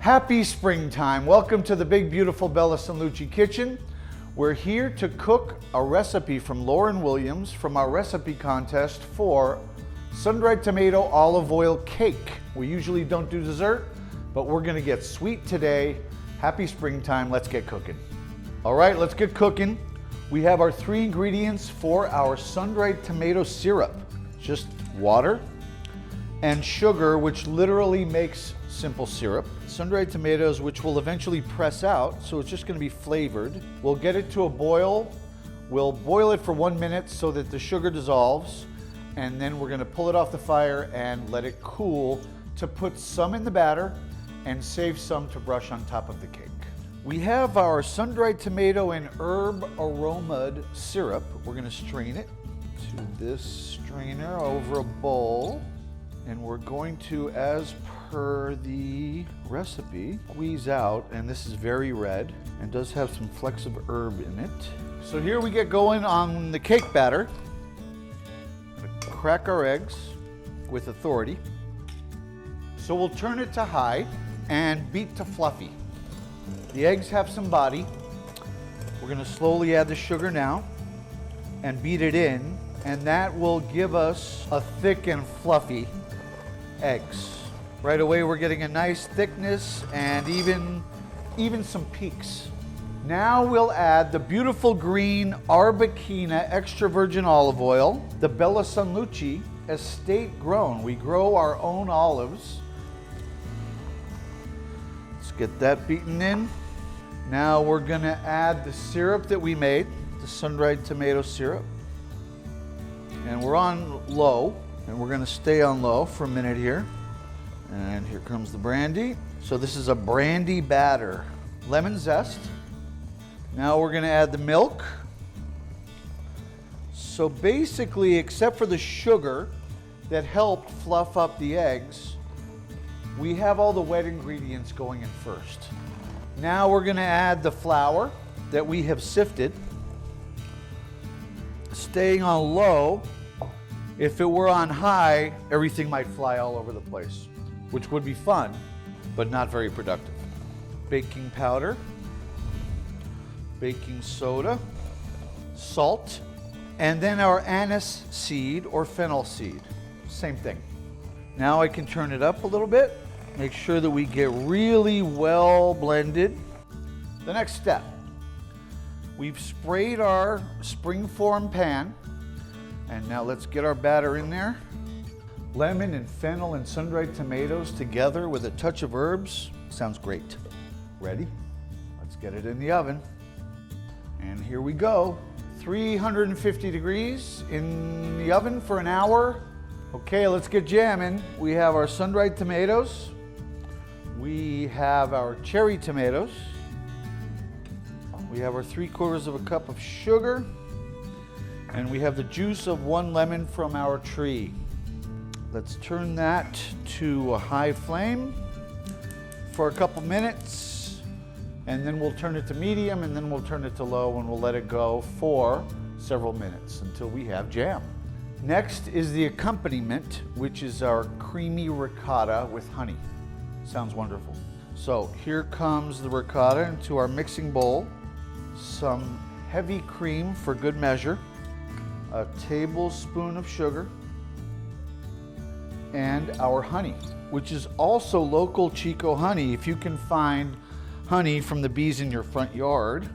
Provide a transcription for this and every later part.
Happy springtime. Welcome to the big, beautiful Bella Sun Luci kitchen. We're here to cook a recipe from Lauren Williams from our recipe contest for sun-dried tomato olive oil cake. We usually don't do dessert, but we're gonna get sweet today. Happy springtime, let's get cooking. All right, let's get cooking. We have our 3 ingredients for our sun-dried tomato syrup. Just water and sugar, which literally makes simple syrup. Sun-dried tomatoes, which will eventually press out, so it's just gonna be flavored. We'll get it to a boil. We'll boil it for 1 minute so that the sugar dissolves, and then we're gonna pull it off the fire and let it cool to put some in the batter and save some to brush on top of the cake. We have our sun-dried tomato and herb aromaed syrup. We're gonna strain it to this strainer over a bowl. And we're going to, as per the recipe, squeeze out, and this is very red and does have some flecks of herb in it. So here we get going on the cake batter. Crack our eggs with authority. So we'll turn it to high and beat to fluffy. The eggs have some body. We're gonna slowly add the sugar now and beat it in, and that will give us a thick and fluffy eggs. Right away we're getting a nice thickness and even some peaks. Now we'll add the beautiful green Arbequina extra virgin olive oil, the Bella Sun Luci estate grown. We grow our own olives. Let's get that beaten in. Now we're gonna add the syrup that we made, the sun-dried tomato syrup. And we're on low. And we're gonna stay on low for a minute here. And here comes the brandy. So this is a brandy batter. Lemon zest. Now we're gonna add the milk. So basically, except for the sugar that helped fluff up the eggs, we have all the wet ingredients going in first. Now we're gonna add the flour that we have sifted. Staying on low. If it were on high, everything might fly all over the place, which would be fun, but not very productive. Baking powder, baking soda, salt, and then our anise seed or fennel seed. Same thing. Now I can turn it up a little bit, make sure that we get really well blended. The next step, we've sprayed our springform pan. And now let's get our batter in there. Lemon and fennel and sun-dried tomatoes together with a touch of herbs. Sounds great. Ready? Let's get it in the oven. And here we go. 350 degrees in the oven for an hour. Okay, let's get jamming. We have our sun-dried tomatoes. We have our cherry tomatoes. We have our 3/4 cup of sugar. And we have the juice of 1 lemon from our tree. Let's turn that to a high flame for a couple minutes, and then we'll turn it to medium, and then we'll turn it to low, and we'll let it go for several minutes until we have jam. Next is the accompaniment, which is our creamy ricotta with honey. Sounds wonderful. So here comes the ricotta into our mixing bowl. Some heavy cream for good measure. A tablespoon of sugar, and our honey, which is also local Chico honey, if you can find honey from the bees in your front yard.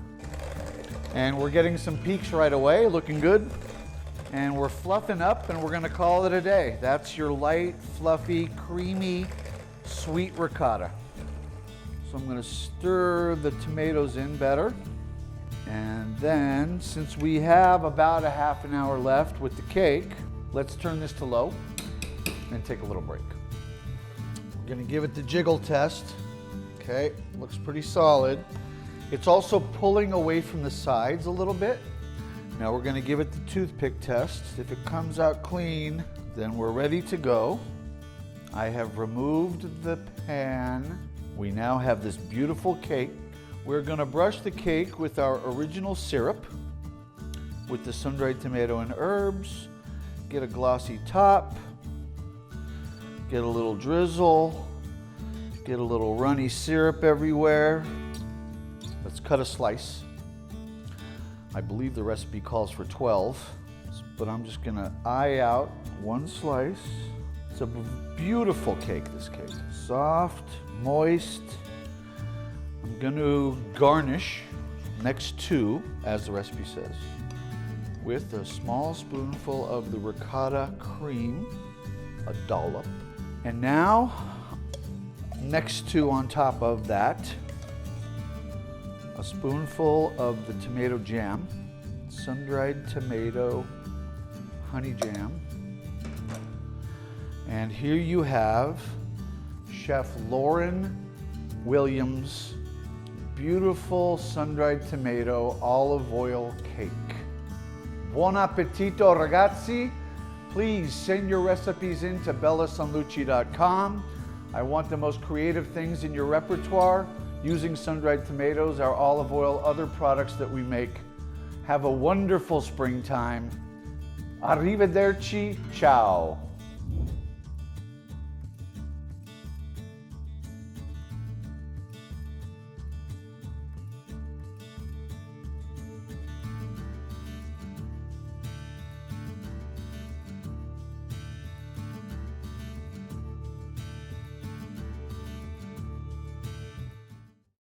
And we're getting some peaks right away, looking good. And we're fluffing up, and we're gonna call it a day. That's your light, fluffy, creamy, sweet ricotta. So I'm gonna stir the tomatoes in better. And then, since we have about a half an hour left with the cake, let's turn this to low and take a little break. We're gonna give it the jiggle test. Okay, looks pretty solid. It's also pulling away from the sides a little bit. Now we're gonna give it the toothpick test. If it comes out clean, then we're ready to go. I have removed the pan. We now have this beautiful cake. We're gonna brush the cake with our original syrup, with the sun-dried tomato and herbs, get a glossy top, get a little drizzle, get a little runny syrup everywhere. Let's cut a slice. I believe the recipe calls for 12, but I'm just gonna eye out one slice. It's a beautiful cake, this cake. Soft, moist. I'm gonna garnish next to, as the recipe says, with a small spoonful of the ricotta cream, a dollop. And now, next to, on top of that, a spoonful of the tomato jam, sun-dried tomato honey jam. And here you have Chef Lauren Williams' beautiful sun-dried tomato olive oil cake. Buon appetito, ragazzi. Please send your recipes in to bellasunluci.com. I want the most creative things in your repertoire using sun-dried tomatoes, our olive oil, other products that we make. Have a wonderful springtime. Arrivederci, ciao.